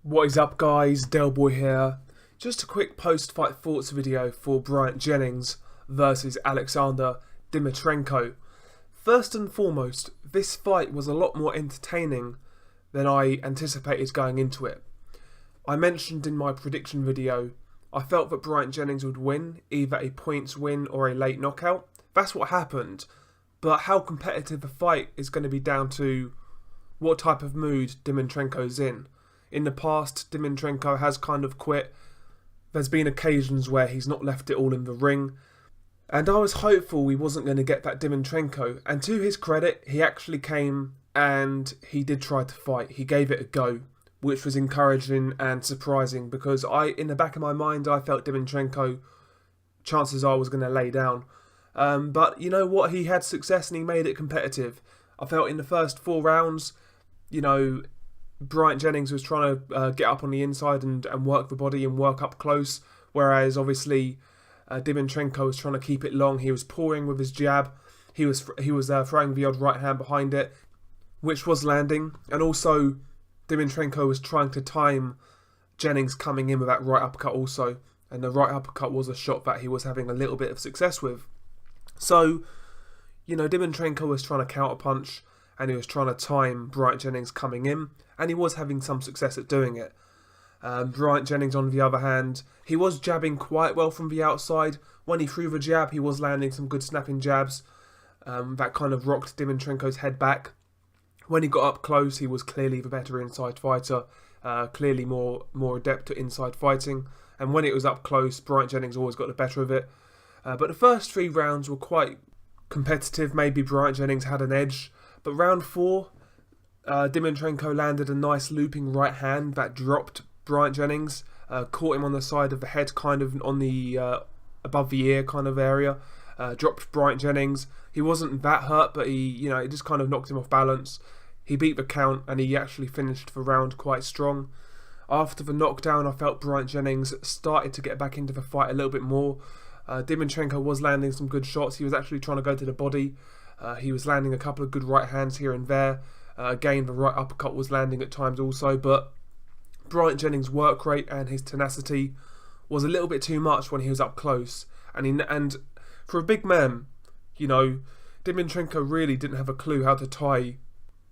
What is up, guys? Delboy here. Just a quick post-fight thoughts video for Bryant Jennings versus Alexander Dimitrenko. First and foremost, this fight was a lot more entertaining than I anticipated going into it. I mentioned in my prediction video, I felt that Bryant Jennings would win, either a points win or a late knockout. That's what happened, but how competitive the fight is going to be down to what type of mood Dimitrenko's in. In the past, Dimitrenko has kind of quit. There's been occasions where he's not left it all in the ring. And I was hopeful we wasn't going to get that Dimitrenko. And to his credit, he actually came and he did try to fight. He gave it a go, which was encouraging and surprising because in the back of my mind, I felt Dimitrenko, chances are, was going to lay down. But you know what? He had success and he made it competitive. I felt in the first 4 rounds, Bryant Jennings was trying to get up on the inside and work the body and work up close, whereas obviously Dimitrenko was trying to keep it long. He was pouring with his jab. He was throwing the odd right hand behind it, which was landing. And also Dimitrenko was trying to time Jennings coming in with that right uppercut also. And the right uppercut was a shot that he was having a little bit of success with. So, Dimitrenko was trying to counterpunch and he was trying to time Bryant Jennings coming in. And he was having some success at doing it. Bryant Jennings, on the other hand, he was jabbing quite well from the outside. When he threw the jab, he was landing some good snapping jabs. That kind of rocked Dimitrenko's head back. When he got up close, he was clearly the better inside fighter. Clearly more adept at inside fighting. And when it was up close, Bryant Jennings always got the better of it. But the first 3 rounds were quite competitive. Maybe Bryant Jennings had an edge. But round 4... Dimitrenko landed a nice looping right hand that dropped Bryant Jennings, caught him on the side of the head, kind of on the above the ear kind of area, dropped Bryant Jennings. He wasn't that hurt, but it just kind of knocked him off balance. He beat the count and he actually finished the round quite strong. After the knockdown, I felt Bryant Jennings started to get back into the fight a little bit more. Dimitrenko was landing some good shots. He was actually trying to go to the body. He was landing a couple of good right hands here and there. Again, the right uppercut was landing at times also, but Bryant Jennings' work rate and his tenacity was a little bit too much when he was up close. And for a big man, Dimitrenko really didn't have a clue how to tie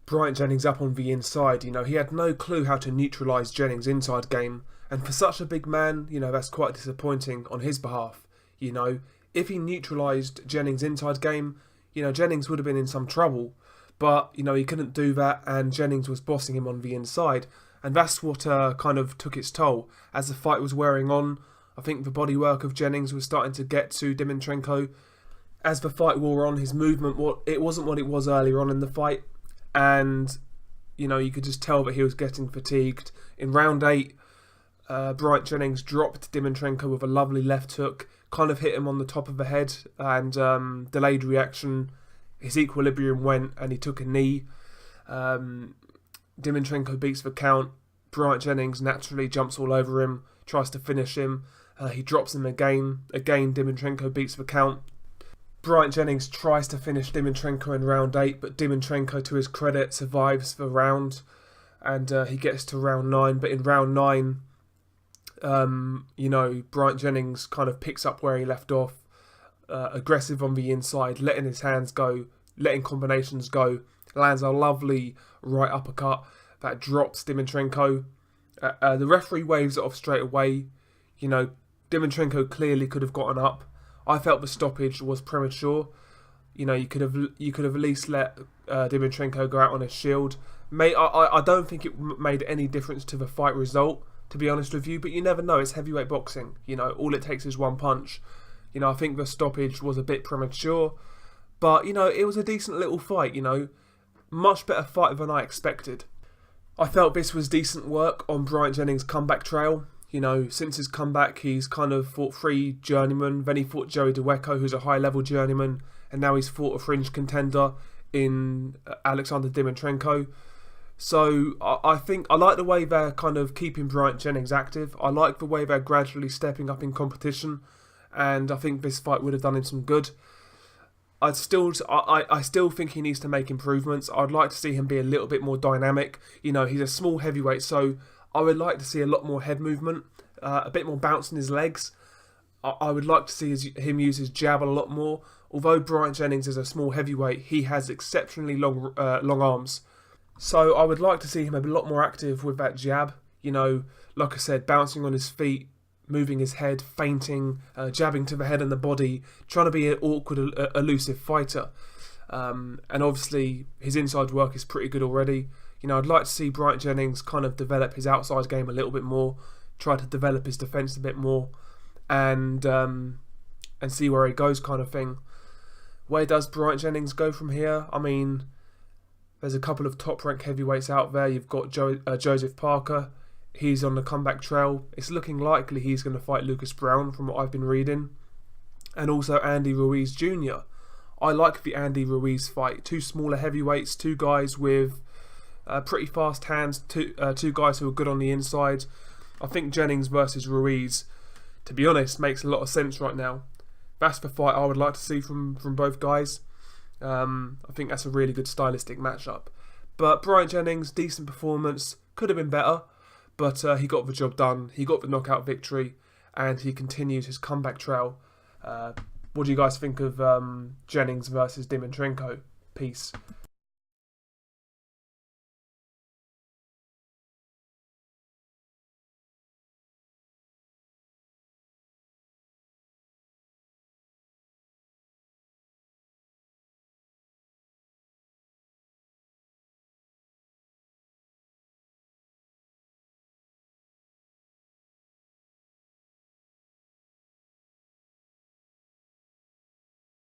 Bryant Jennings up on the inside. He had no clue how to neutralise Jennings' inside game. And for such a big man, that's quite disappointing on his behalf. If he neutralised Jennings' inside game, Jennings would have been in some trouble. But, he couldn't do that, and Jennings was bossing him on the inside. And that's what kind of took its toll. As the fight was wearing on, I think the bodywork of Jennings was starting to get to Dimitrenko. As the fight wore on, his movement, it wasn't what it was earlier on in the fight. And, you could just tell that he was getting fatigued. In round 8, Bryant Jennings dropped Dimitrenko with a lovely left hook. Kind of hit him on the top of the head, and delayed reaction. His equilibrium went and he took a knee. Dimitrenko beats the count. Bryant Jennings naturally jumps all over him, tries to finish him. He drops him again. Again, Dimitrenko beats the count. Bryant Jennings tries to finish Dimitrenko in round 8, but Dimitrenko, to his credit, survives the round. And he gets to round 9. But in round 9, Bryant Jennings kind of picks up where he left off. Aggressive on the inside, letting his hands go, letting combinations go, lands a lovely right uppercut that drops Dimitrenko. The referee waves it off straight away. Dimitrenko clearly could have gotten up. I felt the stoppage was premature. You could have at least let Dimitrenko go out on his shield. I don't think it made any difference to the fight result, to be honest with you, but you never know. It's heavyweight boxing. All it takes is one punch. I think the stoppage was a bit premature. But, it was a decent little fight, Much better fight than I expected. I felt this was decent work on Bryant Jennings' comeback trail. Since his comeback, he's kind of fought 3 journeymen. Then he fought Joey Dweko, who's a high-level journeyman. And now he's fought a fringe contender in Alexander Dimitrenko. So, I think I like the way they're kind of keeping Bryant Jennings active. I like the way they're gradually stepping up in competition. And I think this fight would have done him some good. I still think he needs to make improvements. I'd like to see him be a little bit more dynamic. He's a small heavyweight, so I would like to see a lot more head movement, a bit more bounce in his legs. I would like to see him use his jab a lot more. Although Bryant Jennings is a small heavyweight, he has exceptionally long arms. So I would like to see him a lot more active with that jab. You know, like I said, bouncing on his feet, moving his head, feinting, jabbing to the head and the body, trying to be an awkward, elusive fighter. And obviously, his inside work is pretty good already. You know, I'd like to see Bryant Jennings kind of develop his outside game a little bit more, try to develop his defence a bit more, and see where he goes, kind of thing. Where does Bryant Jennings go from here? I mean, there's a couple of top-ranked heavyweights out there. You've got Joseph Parker. He's on the comeback trail. It's looking likely he's going to fight Lucas Brown, from what I've been reading. And also Andy Ruiz Jr. I like the Andy Ruiz fight. Two smaller heavyweights, two guys with pretty fast hands, two guys who are good on the inside. I think Jennings versus Ruiz, to be honest, makes a lot of sense right now. That's the fight I would like to see from both guys. I think that's a really good stylistic matchup. But Bryant Jennings, decent performance, could have been better, but he got the job done. He got the knockout victory, and he continues his comeback trail. What do you guys think of Jennings versus Dimitrenko? Peace.